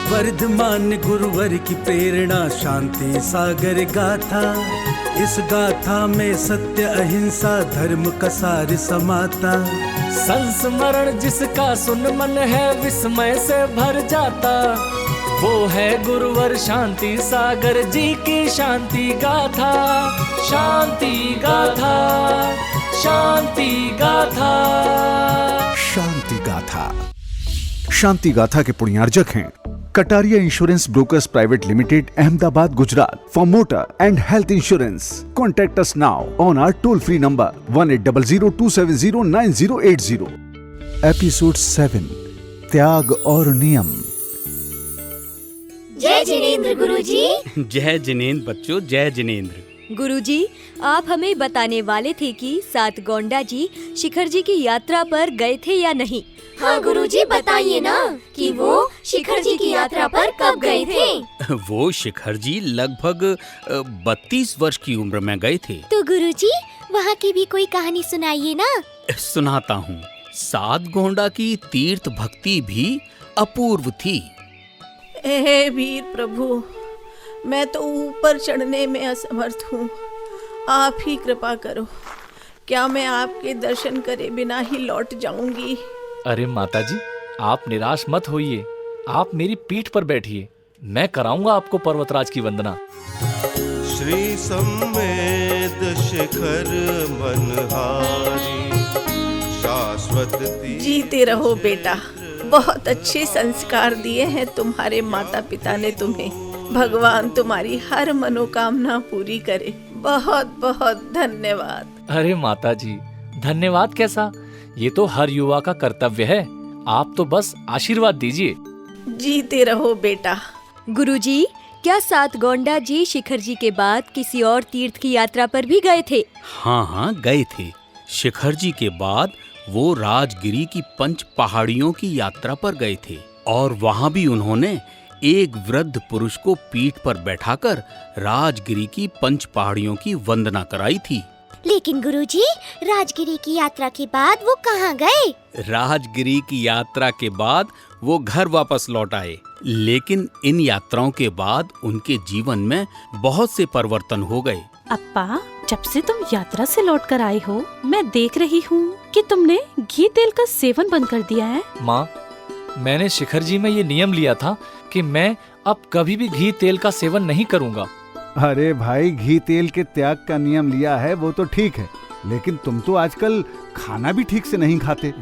वर्धमान गुरुवर की प्रेरणा शांति सागर गाथा। इस गाथा में सत्य अहिंसा धर्म का सार समाता। संस्मरण जिसका सुन मन है विस्मय से भर जाता, वो है गुरुवर शांति सागर जी की शांति गाथा। शांति गाथा, शांति गाथा। शांति गाथा। शांति गाथा के पुण्यार्जक हैं Kataria insurance brokers private limited, Ahmedabad, Gujarat. For motor and health insurance contact us now on our toll free number 1800-270-9080। Episode 7, त्याग और नियम। जय जिनेंद्र गुरुजी। जय जिनेंद्र बच्चों, जय जिनेंद्र। गुरुजी, आप हमें बताने वाले थे कि सातगोंडा जी शिखर जी की यात्रा पर गए थे या नहीं? हाँ गुरुजी, बताइए ना कि वो शिखर जी की यात्रा पर कब गए थे? वो शिखर जी लगभग 32 वर्ष की उम्र में गए थे। तो गुरुजी, वहाँ की भी कोई कहानी सुनाइए ना। सुनाता हूँ। सातगोंडा की तीर्थ भक्ति भी अपूर्व थी। हे वीर प्रभु, मैं तो ऊपर चढ़ने में असमर्थ हूँ, आप ही कृपा करो। क्या मैं आपके दर्शन करे बिना ही लौट जाऊंगी? अरे माताजी, आप निराश मत होइए, आप मेरी पीठ पर बैठिए, मैं कराऊंगा आपको पर्वतराज की वंदना। श्री संवेद शिखर मनहारी शाश्वत। जीते रहो बेटा, बहुत अच्छे संस्कार दिए हैं तुम्हारे माता पिता ने तुम्हें। भगवान तुम्हारी हर मनोकामना पूरी करे। बहुत बहुत धन्यवाद। अरे माताजी, धन्यवाद कैसा, ये तो हर युवा का कर्तव्य है। आप तो बस आशीर्वाद दीजिए। जीते रहो बेटा। गुरुजी, क्या सातगोंडा जी शिखर जी के बाद किसी और तीर्थ की यात्रा पर भी गए थे? हाँ, गए थे। शिखर जी के बाद वो राजगिरी की 5 पहाड़ियों की यात्रा पर गए थे और वहाँ भी उन्होंने एक वृद्ध पुरुष को पीठ पर बैठाकर राजगिरी की 5 पहाड़ियों की वंदना कराई थी। लेकिन गुरुजी, राजगिरी की यात्रा के बाद वो कहाँ गए? राजगिरी की यात्रा के बाद वो घर वापस लौट आए। लेकिन इन यात्राओं के बाद उनके जीवन में बहुत से परिवर्तन हो गए। अप्पा, जब से तुम यात्रा से लौट कर आए हो, मैं देख रही हूँ कि तुमने घी तेल का सेवन बंद कर दिया है। माँ, मैंने शिखर जी में ये नियम लिया था कि मैं अब कभी भी घी तेल का सेवन नहीं करूँगा। अरे भाई, घी तेल के त्याग का नियम लिया है वो तो ठीक है, लेकिन तुम तो आजकल खाना भी ठीक से नहीं खाते।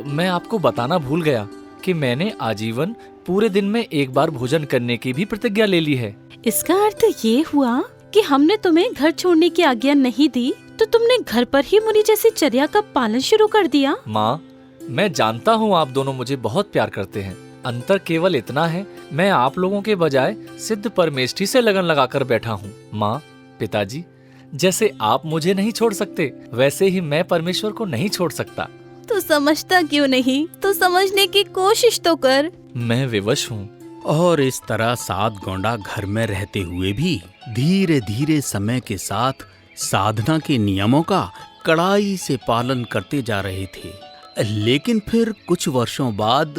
मैं आपको बताना भूल गया कि मैंने आजीवन पूरे दिन में एक बार भोजन करने की भी प्रतिज्ञा ले ली है। इसका अर्थ ये हुआ कि हमने तुम्हें घर छोड़ने की आज्ञा नहीं दी, तो तुमने घर पर ही मुनि जैसी चर्या का पालन शुरू कर दिया। माँ, मैं जानता हूँ आप दोनों मुझे बहुत प्यार करते हैं। अंतर केवल इतना है, मैं आप लोगों के बजाय सिद्ध परमेष्ठी से लगन लगाकर बैठा हूँ। माँ, पिताजी, जैसे आप मुझे नहीं छोड़ सकते, वैसे ही मैं परमेश्वर को नहीं छोड़ सकता। तो समझता क्यों नहीं? तो समझने की कोशिश तो कर। मैं विवश हूँ। और इस तरह सातगोंडा घर में रहते हुए भी धीरे धीरे समय के साथ साधना के नियमों का कड़ाई से पालन करते जा रहे थे। लेकिन फिर कुछ वर्षों बाद,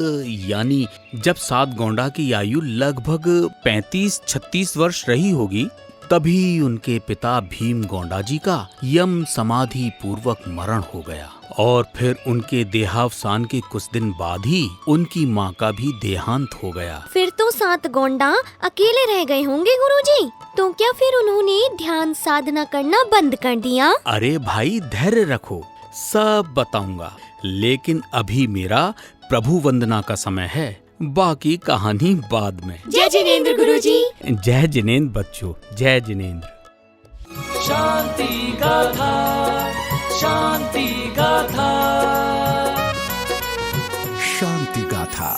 यानी जब सातगोंडा की आयु लगभग 35-36 वर्ष रही होगी, तभी उनके पिता भीम गोंडा जी का यम समाधि पूर्वक मरण हो गया। और फिर उनके देहावसान के कुछ दिन बाद ही उनकी माँ का भी देहांत हो गया। फिर तो सातगोंडा अकेले रह गए होंगे गुरुजी। तो क्या फिर उन्होंने ध्यान साधना करना बंद कर दिया? अरे भाई, धैर्य रखो, सब बताऊंगा। लेकिन अभी मेरा प्रभु वंदना का समय है, बाकी कहानी बाद में। जय जिनेंद्र गुरुजी। जय जिनेंद्र बच्चों, जय जिनेंद्र। शांति गाथा, शांति गाथा। शांति गाथा।